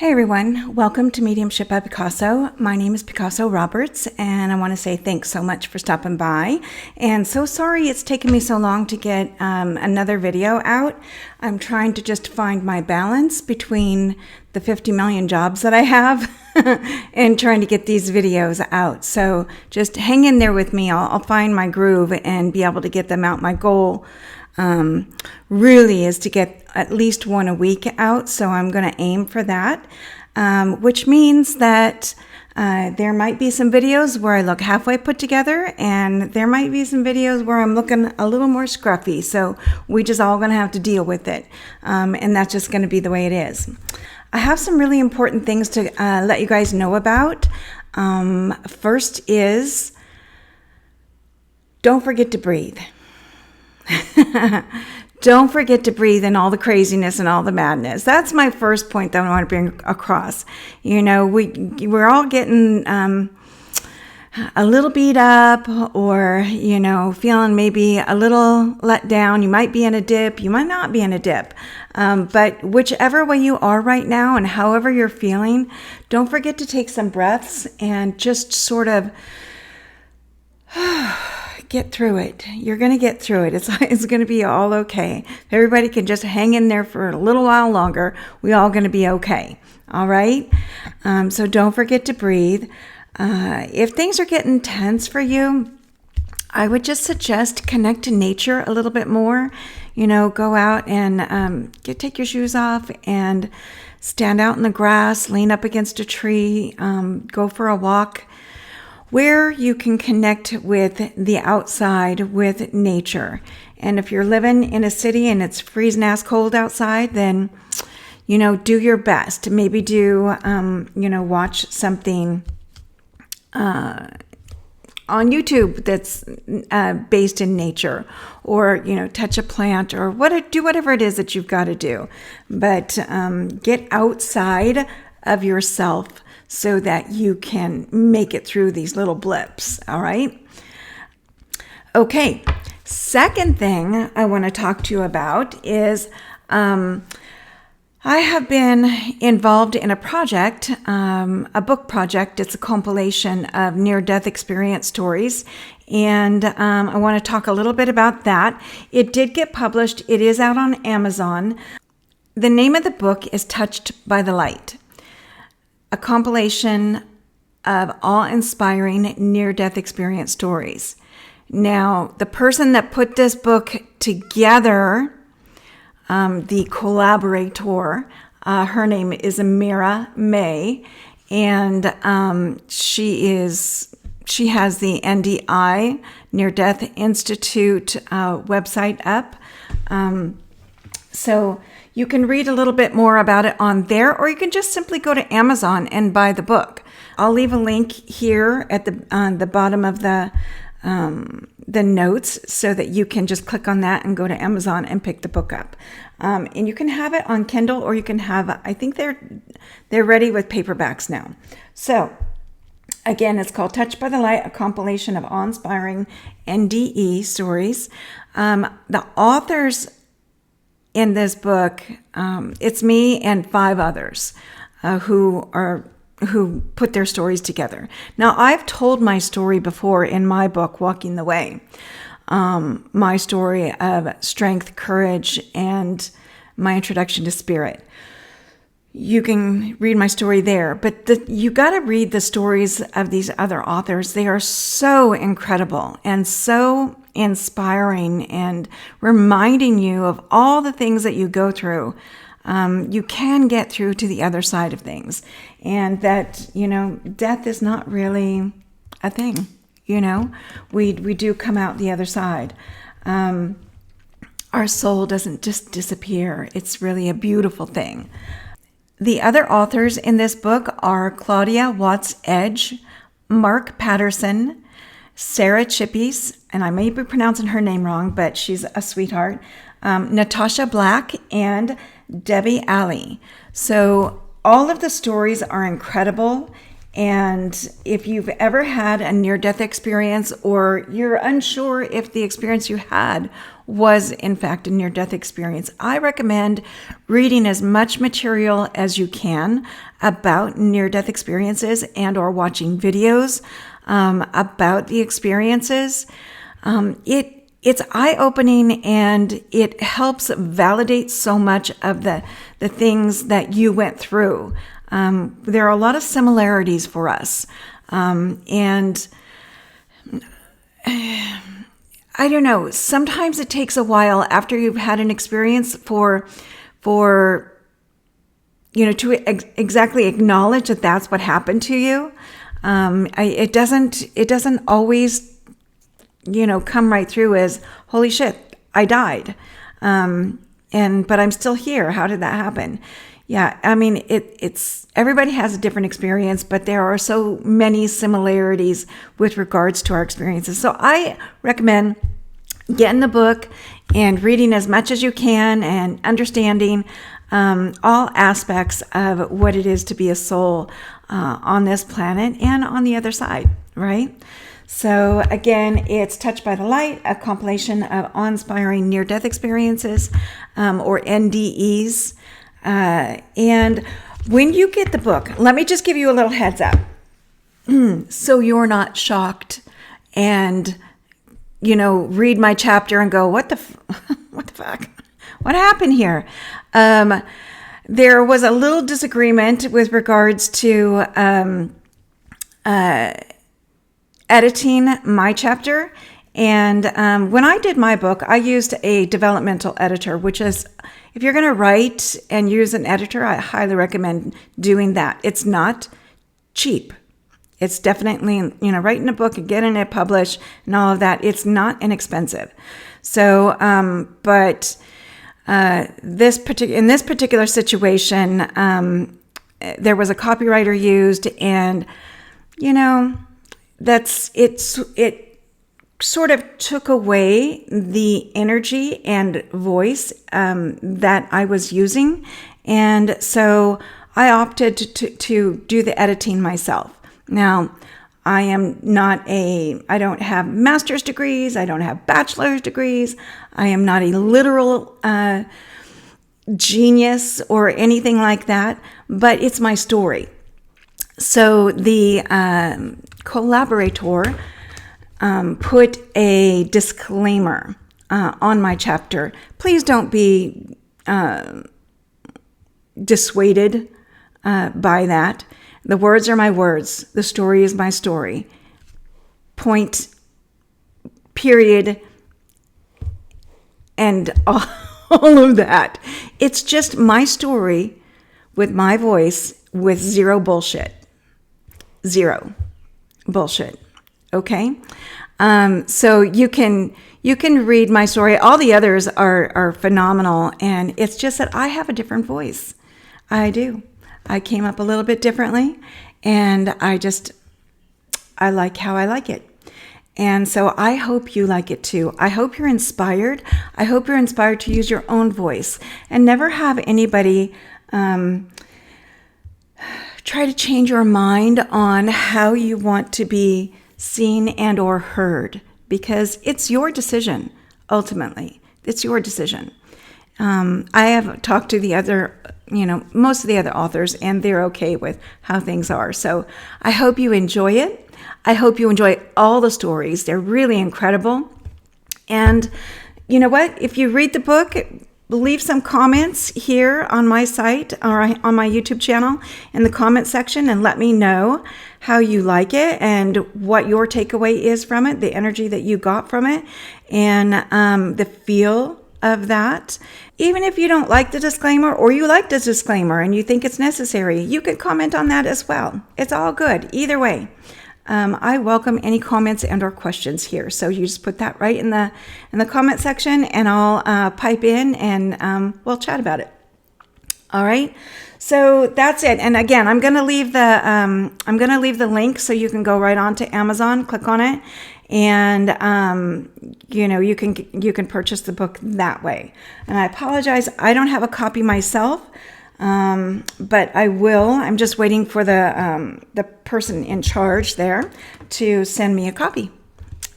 Hey everyone, welcome to Mediumship by Picasso. My name is Picasso Roberts, and I want to say thanks so much for stopping by. And so sorry it's taken me so long to get another video out. I'm trying to just find my balance between the 50 million jobs that I have and trying to get these videos out. So just hang in there with me. I'll find my groove and be able to get them out. My goal really is to get at least one a week out, so I'm going to aim for that, which means that there might be some videos where I look halfway put together, and there might be some videos where I'm looking a little more scruffy, so we just all going to have to deal with it, and that's just going to be the way it is. I have some really important things to let you guys know about. First is, don't forget to breathe. Don't forget to breathe in all the craziness and all the madness. That's my first point that I want to bring across. You know, we're all getting a little beat up, or, you know, feeling maybe a little let down. You might be in a dip. You might not be in a dip. But whichever way you are right now and however you're feeling, don't forget to take some breaths and just sort of get through it. You're going to get through it. It's going to be all okay. If everybody can just hang in there for a little while longer, we're all going to be okay. All right? So don't forget to breathe. If things are getting tense for you, I would just suggest connect to nature a little bit more. You know, go out and take your shoes off and stand out in the grass, lean up against a tree, go for a walk, where you can connect with the outside, with nature. And if you're living in a city and it's freezing ass cold outside, then, you know, do your best. Maybe do, watch something on YouTube that's based in nature, or, you know, touch a plant, or do whatever it is that you've got to do. But get outside of yourself so that you can make it through these little blips, all right? Okay, second thing I want to talk to you about is I have been involved in a project, a book project. It's a compilation of near-death experience stories, and I want to talk a little bit about that. It did get published. It is out on Amazon. The name of the book is Touched by the Light, a compilation of awe-inspiring near-death experience stories. Now, the person that put this book together, the collaborator, her name is Amira May, and she has the NDI, Near Death Institute website up. So you can read a little bit more about it on there, or you can just simply go to Amazon and buy the book. I'll leave a link here at on the bottom of the notes, so that you can just click on that and go to Amazon and pick the book up. And you can have it on Kindle, or you can have, I think they're ready with paperbacks now. So again, it's called Touched by the Light, a compilation of awe-inspiring NDE stories. The authors in this book, it's me and 5 others who put their stories together. Now, I've told my story before in my book, Walking the Way, my story of strength, courage, and my introduction to spirit. You can read my story there, but you got to read the stories of these other authors. They are so incredible and so inspiring, and reminding you of all the things that you go through. You can get through to the other side of things, and that, you know, death is not really a thing. You know, we do come out the other side. Our soul doesn't just disappear. It's really a beautiful thing. The other authors in this book are Claudia Watts Edge, Mark Patterson, Sarah Chippies, and I may be pronouncing her name wrong, but she's a sweetheart, Natasha Black, and Debbie Alley. So all of the stories are incredible, And if you've ever had a near-death experience, or you're unsure if the experience you had was in fact a near-death experience, I recommend reading as much material as you can about near-death experiences and or watching videos about the experiences. It's eye-opening, and it helps validate so much of the things that you went through. There are a lot of similarities for us. And I don't know, sometimes it takes a while after you've had an experience for to exactly acknowledge that that's what happened to you. It doesn't always, come right through as, holy shit, I died. But I'm still here. How did that happen? Yeah, I mean, it's everybody has a different experience, but there are so many similarities with regards to our experiences. So I recommend getting the book and reading as much as you can and understanding all aspects of what it is to be a soul on this planet and on the other side, right? So again, it's Touched by the Light, a compilation of awe-inspiring near-death experiences, or NDEs. And when you get the book, let me just give you a little heads up. So you're not shocked and, read my chapter and go, what the fuck? What happened here? There was a little disagreement with regards to editing my chapter. And when I did my book, I used a developmental editor, which is, if you're going to write and use an editor, I highly recommend doing that. It's not cheap. It's definitely, writing a book and getting it published and all of that, it's not inexpensive. So, but in this particular situation, there was a copywriter used, and, it sort of took away the energy and voice that I was using. And so I opted to do the editing myself. Now, I don't have master's degrees. I don't have bachelor's degrees. I am not a literal genius or anything like that, but it's my story. So the collaborator put a disclaimer on my chapter. Please don't be dissuaded by that. The words are my words. The story is my story. Point, period, and all of that. It's just my story with my voice with zero bullshit. Zero bullshit. Okay? So you can read my story. All the others are phenomenal, and it's just that I have a different voice. I do. I came up a little bit differently, and I like how I like it. And so I hope you like it too. I hope you're inspired. I hope you're inspired to use your own voice and never have anybody try to change your mind on how you want to be seen and or heard, because it's your decision. Ultimately, it's your decision. I have talked to the other, most of the other authors, and they're okay with how things are. So I hope you enjoy it. I hope you enjoy all the stories. They're really incredible. And you know what? If you read the book, leave some comments here on my site or on my YouTube channel in the comment section, and let me know how you like it and what your takeaway is from it, the energy that you got from it, and the feel of that. Even if you don't like the disclaimer, or you like the disclaimer and you think it's necessary, you can comment on that as well. It's all good. Either way. I welcome any comments and or questions here. So you just put that right in the comment section, and I'll pipe in and we'll chat about it. All right. So that's it. And again, I'm going to leave the link so you can go right on to Amazon, click on it, and you can purchase the book that way. And I apologize, I don't have a copy myself. But I'm just waiting for the person in charge there to send me a copy,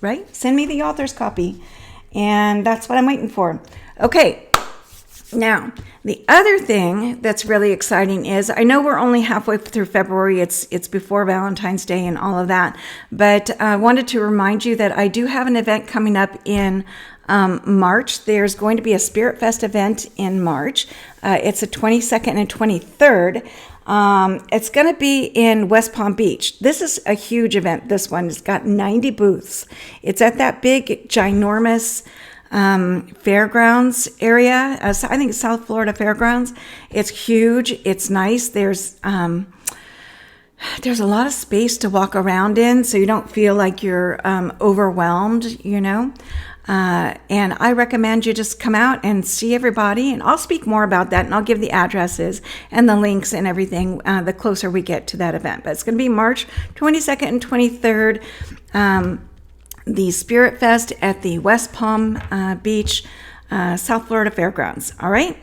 right? Send me the author's copy. And that's what I'm waiting for. Okay. Now, the other thing that's really exciting is, I know we're only halfway through February. It's before Valentine's Day and all of that. But I wanted to remind you that I do have an event coming up in March. There's going to be a Spirit Fest event in March. It's the 22nd and 23rd. It's going to be in West Palm Beach. This is a huge event. This one, it's got 90 booths. It's at that big, ginormous fairgrounds area. I think it's South Florida Fairgrounds. It's huge. It's nice. There's a lot of space to walk around in, so you don't feel like you're overwhelmed, and I recommend you just come out and see everybody, and I'll speak more about that, and I'll give the addresses and the links and everything the closer we get to that event. But it's going to be March 22nd and 23rd, the Spirit Fest at the West Palm Beach, South Florida Fairgrounds. All right?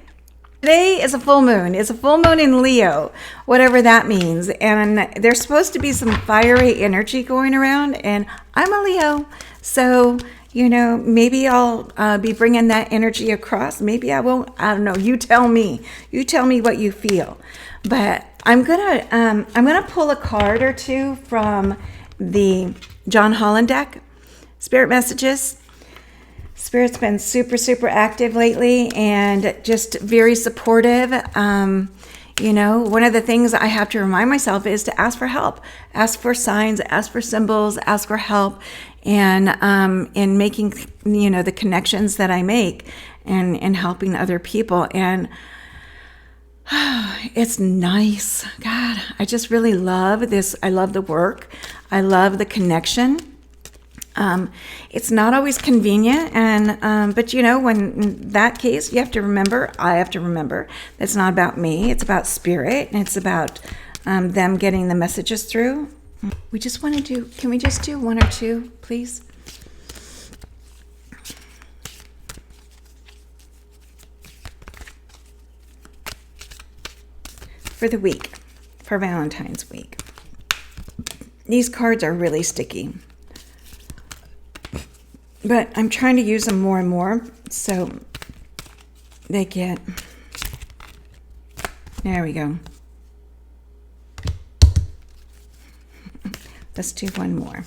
Today is a full moon. It's a full moon in Leo, whatever that means. And there's supposed to be some fiery energy going around, and I'm a Leo. So, maybe I'll be bringing that energy across. Maybe I won't. I don't know. You tell me. You tell me what you feel. But I'm gonna pull a card or two from the John Holland deck, Spirit Messages. Spirit's been super, super active lately and just very supportive. One of the things I have to remind myself is to ask for help, ask for signs, ask for symbols, ask for help, and in making, the connections that I make and helping other people. And it's nice. God, I just really love this. I love the work. I love the connection. It's not always convenient, but when in that case, I have to remember, it's not about me, it's about Spirit, and it's about them getting the messages through. Can we just do one or two, please? For the week, for Valentine's week. These cards are really sticky, but I'm trying to use them more and more, so they get, there we go. Let's do one more.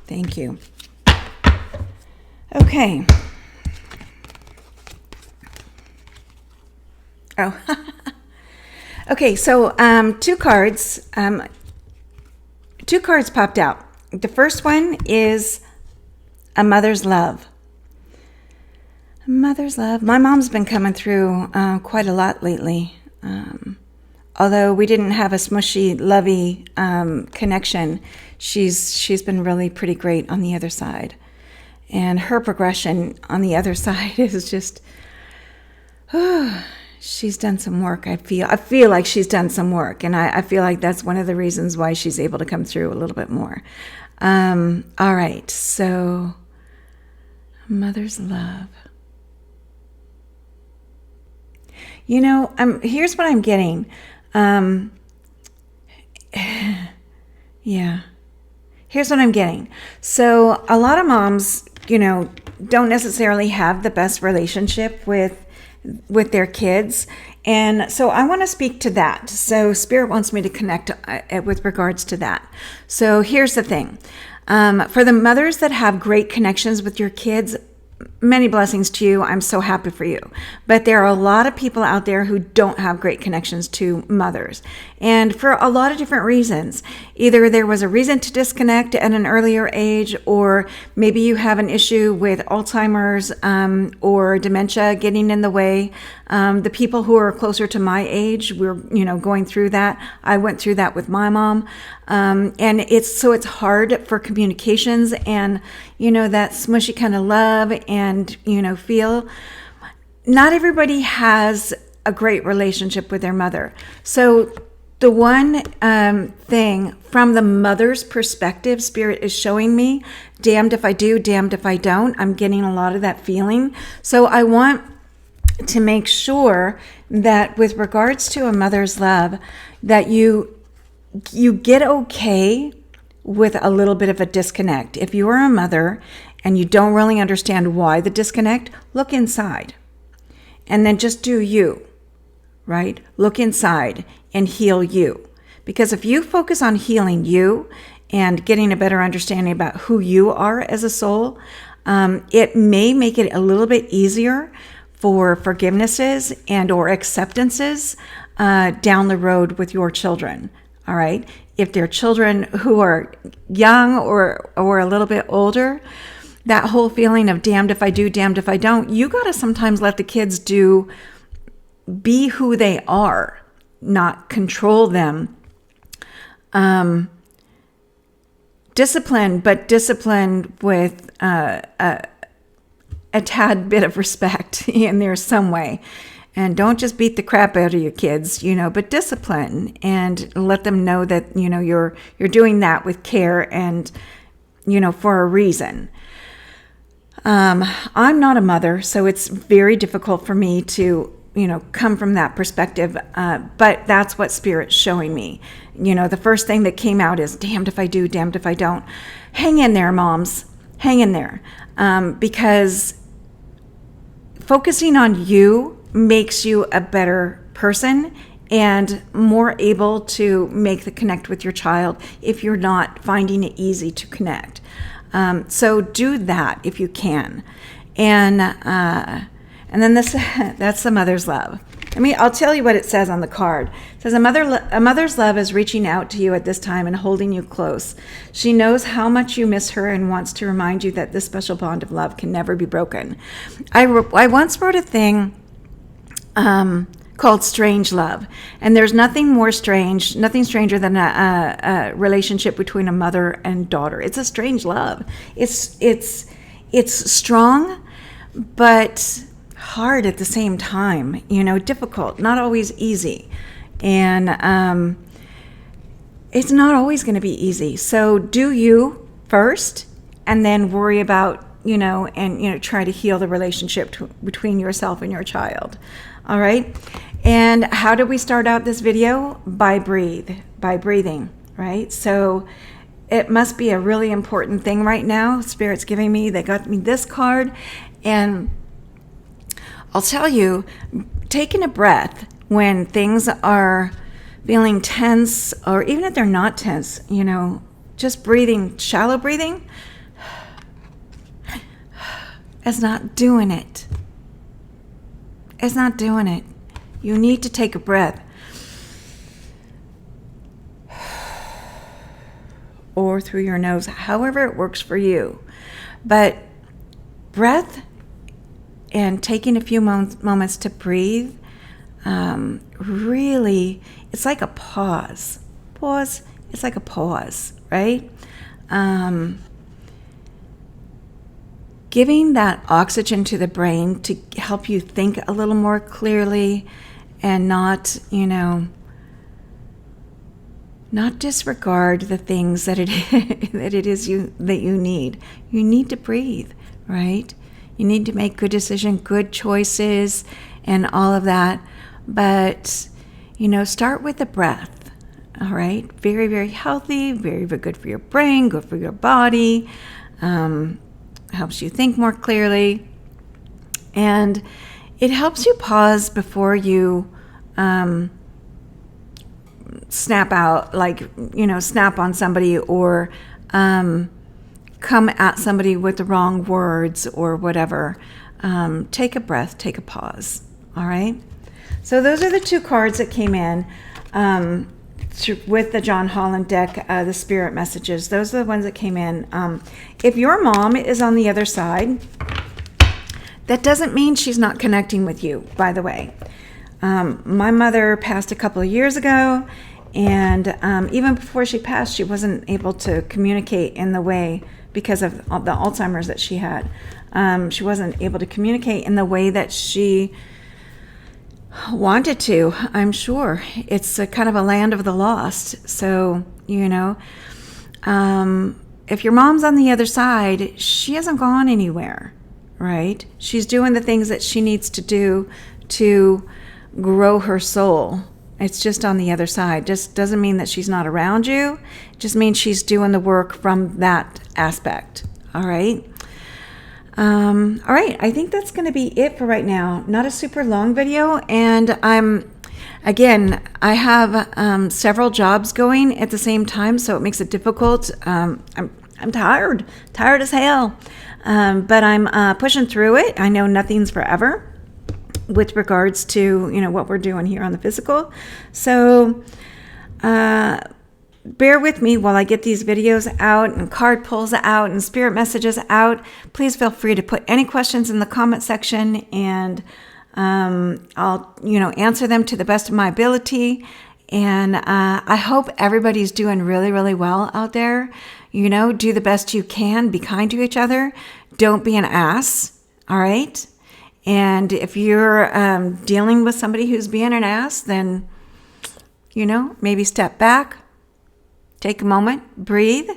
Thank you. Okay. Oh, okay, so two cards popped out. The first one is a mother's love. A mother's love. My mom's been coming through quite a lot lately. Although we didn't have a smushy, lovey connection, she's been really pretty great on the other side. And her progression on the other side is just, she's done some work. I feel like she's done some work, and I feel like that's one of the reasons why she's able to come through a little bit more. All right, so mother's love. Here's what I'm getting. Yeah. Here's what I'm getting. So a lot of moms, don't necessarily have the best relationship with their kids. And so I want to speak to that. So Spirit wants me to connect with regards to that. So here's the thing. For the mothers that have great connections with your kids, many blessings to you. I'm so happy for you. But there are a lot of people out there who don't have great connections to mothers. And for a lot of different reasons. Either there was a reason to disconnect at an earlier age, or maybe you have an issue with Alzheimer's or dementia getting in the way. The people who are closer to my age, we're going through that. I went through that with my mom. And it's hard for communications and, that smushy kind of love and, feel. Not everybody has a great relationship with their mother. So the one thing from the mother's perspective, Spirit is showing me, damned if I do, damned if I don't. I'm getting a lot of that feeling. So I want to make sure that with regards to a mother's love, that you get okay with a little bit of a disconnect. If you are a mother and you don't really understand why the disconnect, look inside and then just do you, right? Look inside and heal you. Because if you focus on healing you and getting a better understanding about who you are as a soul, it may make it a little bit easier for forgivenesses and or acceptances down the road with your children. All right. If they're children who are young or a little bit older, that whole feeling of damned if I do, damned if I don't, you got to sometimes let the kids be who they are, not control them. Discipline, but discipline with a tad bit of respect in there some way. And don't just beat the crap out of your kids, but discipline and let them know that, you're doing that with care and, for a reason. I'm not a mother, so it's very difficult for me to, come from that perspective. But that's what Spirit's showing me. The first thing that came out is damned if I do, damned if I don't. Hang in there, moms. Hang in there. Because focusing on you makes you a better person and more able to make the connect with your child if you're not finding it easy to connect. So do that if you can. And then that's the mother's love. I'll tell you what it says on the card. It says, a mother's love is reaching out to you at this time and holding you close. She knows how much you miss her and wants to remind you that this special bond of love can never be broken. I once wrote a thing called Strange Love. And there's nothing stranger than a relationship between a mother and daughter. It's a strange love. It's strong, but hard at the same time, difficult, not always easy. And it's not always going to be easy. So do you first, and then worry about, try to heal the relationship between yourself and your child. All right. And how do we start out this video? By breathing, right? So it must be a really important thing right now. Spirit's giving me, they got me this card. And I'll tell you, taking a breath when things are feeling tense, or even if they're not tense, just breathing, shallow breathing, is not doing it. It's not doing it. You need to take a breath. Or through your nose, however it works for you. But breath and taking a few moments to breathe, really, it's like a pause. It's like a pause, right? Giving that oxygen to the brain to help you think a little more clearly and not disregard the things that it is that you need. You need to breathe, right? You need to make good decisions, good choices, and all of that. But, start with the breath, all right? Very, very healthy, very, very good for your brain, good for your body. Helps you think more clearly, and it helps you pause before you snap out, snap on somebody or come at somebody with the wrong words or whatever. Take a breath, take a pause. All right. So those are the two cards that came in with the John Holland deck, the spirit messages. Those are the ones that came in. If your mom is on the other side, that doesn't mean she's not connecting with you, by the way. My mother passed a couple of years ago, and even before she passed, she wasn't able to communicate in the way because of the Alzheimer's that she had. She wasn't able to communicate in the way that she wanted to, I'm sure. It's a kind of a land of the lost. So, if your mom's on the other side, she hasn't gone anywhere, right? She's doing the things that she needs to do to grow her soul. It's just on the other side. Just doesn't mean that she's not around you. It just means she's doing the work from that aspect. All right. All right. I think that's going to be it for right now. Not a super long video. And I have several jobs going at the same time, so it makes it difficult. I'm tired as hell. But I'm pushing through it. I know nothing's forever with regards to, what we're doing here on the physical. So bear with me while I get these videos out and card pulls out and spirit messages out. Please feel free to put any questions in the comment section, and I'll, answer them to the best of my ability. And I hope everybody's doing really, really well out there. Do the best you can. Be kind to each other. Don't be an ass. All right. And if you're dealing with somebody who's being an ass, then, maybe step back, take a moment, breathe,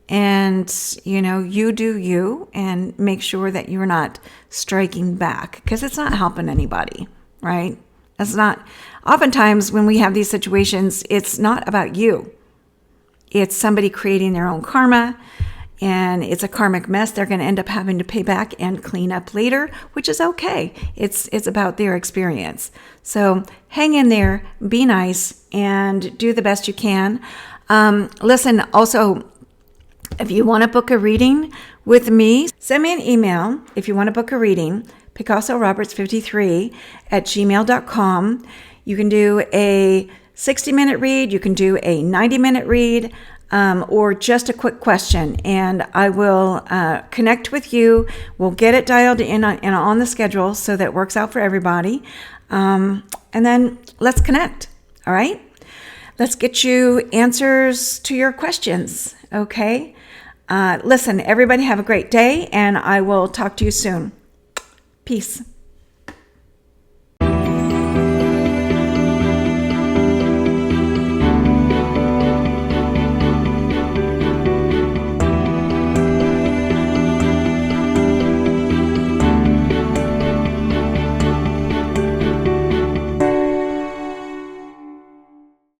and, you do you, and make sure that you're not striking back, because it's not helping anybody, right? It's not. Oftentimes when we have these situations, it's not about you. It's somebody creating their own karma, and it's a karmic mess they're going to end up having to pay back and clean up later, which is okay. It's about their experience. So hang in there, be nice, and do the best you can. Listen, also, if you want to book a reading with me, send me an email if you want to book a reading, PicassoRoberts53@gmail.com. You can do a 60-minute read, you can do a 90-minute read, or just a quick question, and I will connect with you. We'll get it dialed in on the schedule so that it works out for everybody, and then let's connect. All right, let's get you answers to your questions. Okay, listen, everybody have a great day, and I will talk to you soon. Peace.